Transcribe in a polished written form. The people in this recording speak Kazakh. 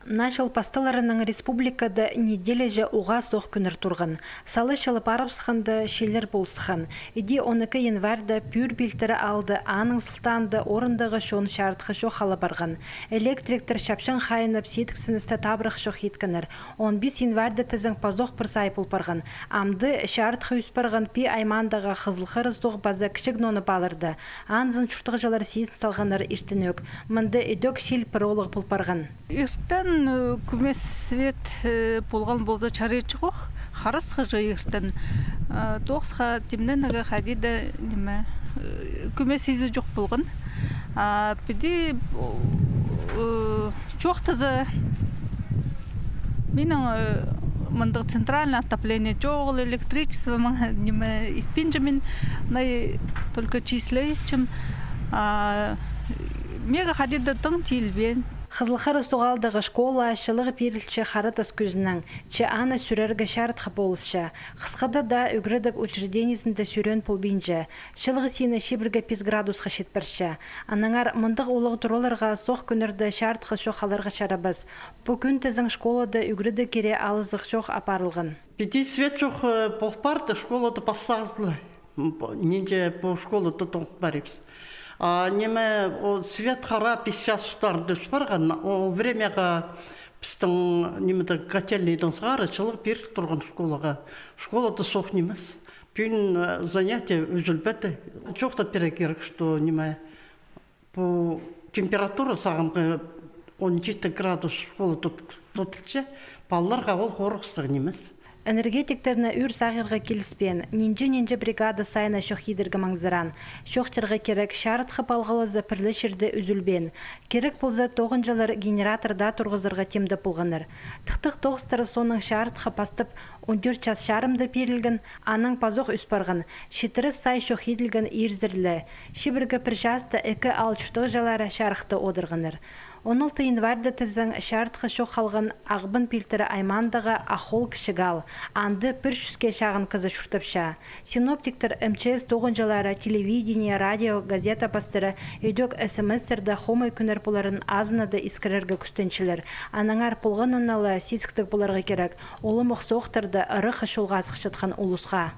Начал пастыларының республикада недележе уға соқ күнір тұрғын. Салы шылып арапсықынды шелер болсыған. Иди 12 январда пүр білтірі алды аның сылтанды орындағы шон шартқы шоқ халы барған. Электриктер шапшын қайынып сетіксіністі табырық шоқ еткінір. 15 январда тізің пазоқ бір сайпыл барған. Амды шартқы үспарған пи аймандағы қызылқырыз доқ база кішік ноны балырды. Анзын чұртығы жалар сейсін салғаныр иртінөк. Мынды эдök шел піролық бұл барған. Күмес свет болған болда чары чоқ, харыс хыжы ертен. Тоқсқа темненігі қадиді күмес езі жоқ болған. Біде чоқ тізі менің мындық центральное отопление жоқ, электричество итпен жымен только числейчім. Мега қадиді тың тейілбен. Қызылқары соғалдағы школа шылығы перілші қарытас көзінің, че ана сүрерге шартқы болысшы. Қысқада да үгірдік учреденесінде сүрен пұлбейнжі. Шылығы сені шебірге 5 градусқа шетпірші. Анаңар мұндық олығы тұроларға соқ күнірді шартқы шоқаларға шарабыз. Бұл күн тізің школада үгірді кере алызық шоқ апарылған. Пети свет шоқ болпарды, школада бастағызды. Ненде бұл школада тоңқ барипс. Неме свет хара 50 сутарды барған, ол времяға біздің немеді котельныйдың сағары чылық берік тұрған школаға. Школада соқ немес. Пүйін занятия үзілбәді. Жоқта пере керек, что неме по температура сағымғы 17 градус школа тұтылшы, балаларға ол қорықсыз немес. Энергетиктеріне үр сағырға келіспен, ненже бригада сайына шоқ едіргі маңзыран. Шоқтырға керек шартқы балғалызы пірлі шерді үзілбен. Керек болза 9-жылар генераторда тұрғызырға темді болғаныр. Тықтық тоғыстары соның шартқы пастып 14 час шарымды перілген, аның пазоқ үспарған. Шетірі сай шоқ еділген ерзірлі. Шебіргі пір жасты 2 алчықтығы жалары шарықты одырғаныр. 16 январда тізің шартқы шоқ қалған ағбын пілтірі аймандағы ахол кішігал. Анды пір шүске шағын қызы шүртіпша. Синоптиктер МЧС 9 жылары телевидение, радио, газета бастыры өйдік СМС-терді хомай күнер боларын азынады искірергі күстеншілер. Анаңар полғаныналы сескітік боларға керек. Олы мұқсоқтарды ұры қышылға асықшытқан ұлысқа.